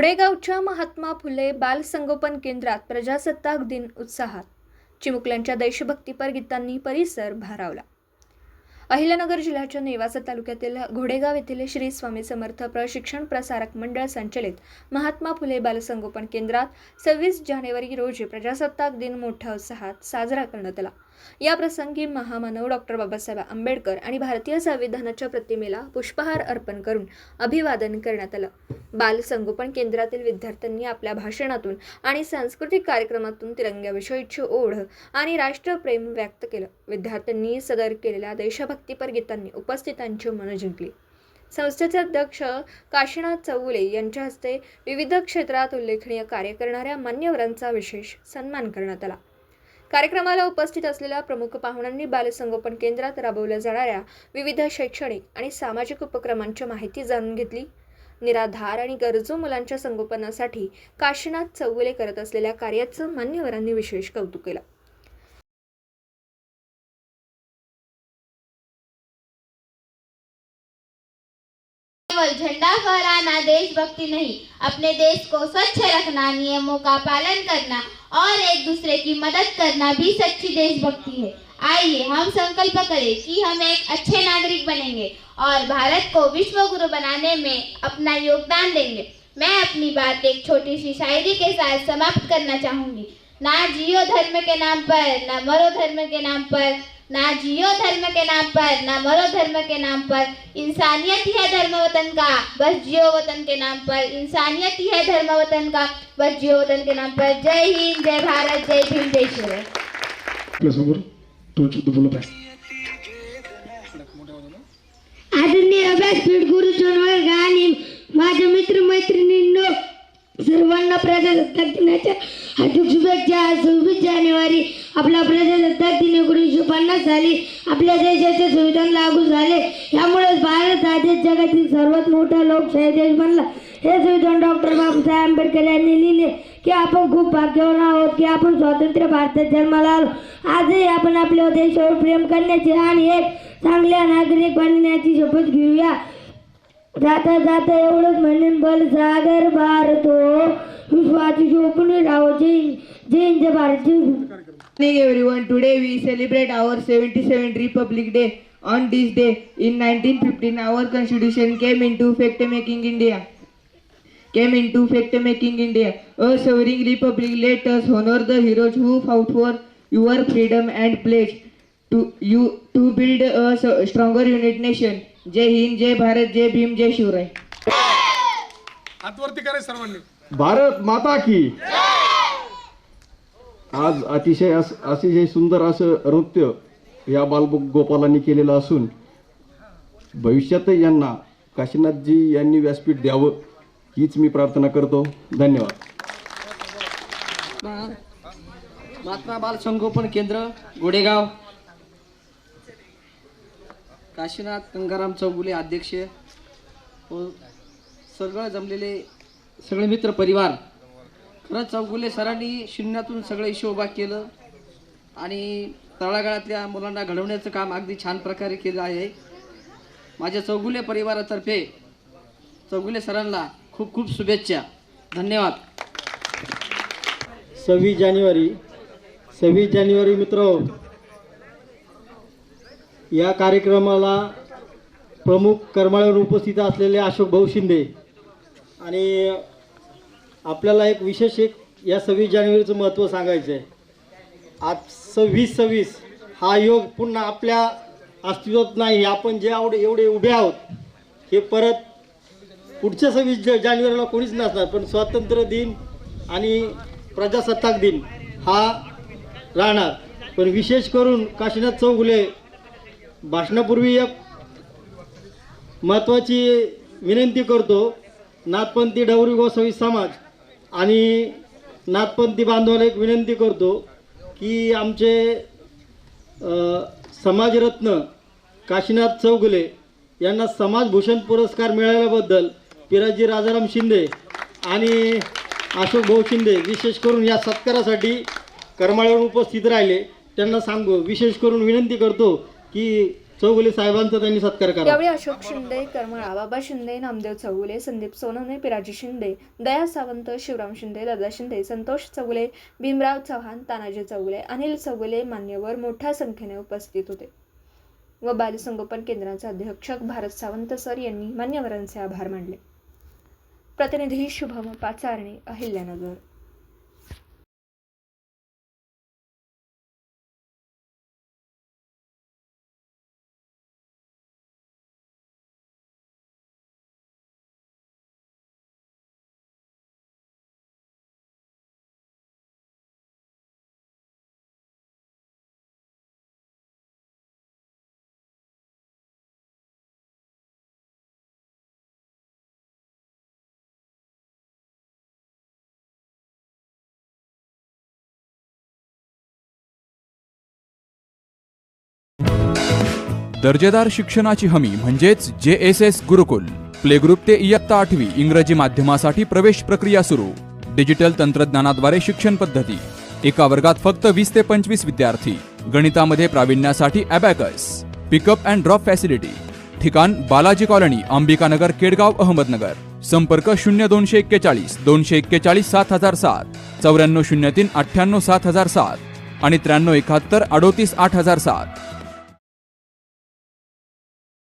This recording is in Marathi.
घोडेगावच्या महात्मा फुले बाल संगोपन केंद्रात प्रजासत्ताक दिन उत्साहात चिमुकल्यांच्या देशभक्तीपर गीतांनी परिसर भारावला। अहिल्यानगर जिल्ह्याच्या नेवासा तालुक्यातील घोडेगाव येथील श्री स्वामी समर्थ प्रशिक्षण प्रसारक मंडळ संचलित महात्मा फुले बाल संगोपन केंद्रात 26 जानेवारी रोजी प्रजासत्ताक दिन मोठ्या उत्साहात साजरा करण्यात आला। या प्रसंगी महामानव डॉक्टर बाबासाहेब आंबेडकर आणि भारतीय संविधानाच्या प्रतिमेला पुष्पहार अर्पण करून अभिवादन करण्यात आलं। बाल संगोपन केंद्रातील विद्यार्थ्यांनी आपल्या भाषणातून आणि सांस्कृतिक कार्यक्रमातून तिरंग्याविषयीची ओढ आणि राष्ट्रप्रेम व्यक्त केलं। विद्यार्थ्यांनी सदर केलेल्या देशभक्तीपर गीतांनी उपस्थितांची मनं जिंकली। संस्थेचे अध्यक्ष काशीनाथ चौगुले यांच्या हस्ते विविध क्षेत्रात उल्लेखनीय कार्य करणाऱ्या मान्यवरांचा विशेष सन्मान करण्यात आला। कार्यक्रमाला उपस्थित असलेल्या प्रमुख पाहुण्यांनी बालसंगोपन केंद्रात राबवल्या जाणाऱ्या विविध शैक्षणिक आणि सामाजिक उपक्रमांची माहिती जाणून घेतली। निराधार आणि गरजू मुलांच्या संगोपनासाठी काशीनाथ चौगुले करत असलेल्या कार्याचं मान्यवरांनी विशेष कौतुक केलं। केवल झंडा फहराना देशभक्ति नहीं, अपने देश को स्वच्छ रखना, नियमों का पालन करना और एक दूसरे की मदद करना भी सच्ची देशभक्ति है। आइए हम संकल्प करें कि हम एक अच्छे नागरिक बनेंगे और भारत को विश्व गुरु बनाने में अपना योगदान देंगे। मैं अपनी बात एक छोटी सी शायरी के साथ समाप्त करना चाहूंगी। ना जियो धर्म के नाम पर, ना मरो धर्म के नाम पर, ना जियो धर्म के नाम पर, ना मरो धर्म के नाम पर, इंसानियत ही है धर्म वतन का, बस जियो वतन के नाम पर, इंसानियत ही है धर्म वतन का, बस जियो वतन के नाम पर। जय हिंद, जय भारत, जय भीम, जय शिवराय। आदरणीय व्यासपीठ गुरुजन वर्ग आणि माझ्या मित्र मैत्रिणींनो, सर्वांना प्रजासत्ताक दिनाच्या हार्दिक शुभेच्छा। 26 जानेवारी आपला प्रजासत्ताक दिन 1950 साली आपल्या देशाचे संविधान लागू झाले। यामुळे भारत हा देश जगातील सर्वात मोठा लोकशाही देश बनला। हे संविधान डॉक्टर बाबासाहेब आंबेडकर यांनी लिहिले की आपण खूप भाग्यवान आहोत की आपण स्वतंत्र भारतात जन्माला आलो। आजही आपण आपल्या देशावर प्रेम करण्याची आणि एक चांगल्या नागरिक बनण्याची शपथ घेऊया। जाता जाता एवढंच म्हणेन, बल सागर भारत हो, विश्वाची शोभून राहो। जय जय जय Bharat. Good evening everyone. Today we celebrate our 77th Republic Day. On this day, in 1915, our Constitution came into effect, making India a sovereign republic. Let us honor the heroes who fought for your freedom and pledge to build a stronger united nation. जय हिंद, जय भारत, जय भीम, जय शिवराय। हातवरती करे सर्वांनी। भारत माता की। आज अतिशय सुंदर असं नृत्य या बालगोपालांनी केलेलं असून भविष्यात यांना काशीनाथजी यांनी व्यासपीठ द्यावं हीच मी प्रार्थना करतो। धन्यवाद। महात्मा बाल संगोपन केंद्र घोडेगाव, काशीनाथ गंगाराम चौगुले अध्यक्ष व सगळं जमलेले सगळे मित्र परिवार। खरंच चौगुले सरांनी शून्यातून सगळं यश उभा केलं आणि तळागाळातल्या मुलांना घडवण्याचं काम अगदी छान प्रकारे केलं आहे। माझ्या चौगुले परिवारातर्फे चौगुले सरांना खूप खूप शुभेच्छा। धन्यवाद। 26 जानेवारी मित्र, या कार्यक्रमाला प्रमुख करमाळ्यावर उपस्थित असलेले अशोक भाऊ शिंदे आणि आपल्याला एक विशेष या 26 जानेवारीचं महत्त्व सांगायचं आहे। आज 26 हा योग पुन्हा आपल्या अस्तित्वात नाही। आपण जे एवढे उभे आहोत हे परत पुढच्या 26 जानेवारीला कोणीच नसणार, पण स्वातंत्र्य दिन आणि प्रजासत्ताक दिन हा राहणार। पण विशेष करून काशीनाथ चौगुले भाषणापूर्वी एक महत्त्वाची विनंती करतो। नाथपंथी डवरी गोसावी समाज आणि नाथपंथी बांधवाला एक विनंती करतो की आमचे समाजरत्न काशीनाथ चौगुले यांना समाजभूषण पुरस्कार मिळाल्याबद्दल पिराजी राजाराम शिंदे आणि अशोक भाऊ शिंदे विशेष करून या सत्कारासाठी करमाळ्यावर उपस्थित राहिले। त्यांना विशेष करून विनंती करतो की चौगुले साहेबांचा त्यांनी सत्कार करा. यावेळी अशोक शिंदे, करमळा, बाबा शिंदे, नामदेव चौगुले, संदीप सोनवणे, पिराजी शिंदे, दया सावंत, शिवराम शिंदे, दादा शिंदे, संतोष चौगुले, भीमराव चव्हाण, तानाजी चौगुले, अनिल चौगुले मान्यवर मोठ्या संख्येने उपस्थित होते व बालसंगोपन केंद्राचे अधीक्षक भारत सावंत सर यांनी मान्यवरांचे आभार मानले. प्रतिनिधी शुभम पाचारणे, अहिल्यानगर. दर्जेदार शिक्षणाची हमी म्हणजेच JSS गुरुकुल. प्ले ग्रुप ते इयत्ता 8वी इंग्रजी माध्यमासाठी प्रवेश प्रक्रिया सुरू. डिजिटल तंत्रज्ञानाद्वारे शिक्षण पद्धती. एका वर्गात फक्त 20 ते 25 विद्यार्थी. गणितामध्ये प्रावीण्यासाठी abacus. Pickup and drop facility. ठिकाण बालाजी कॉलनी, अंबिकानगर, केडगाव, अहमदनगर. संपर्क 0241 241 7007, 9403 98 7007 आणि 9371 38 8007.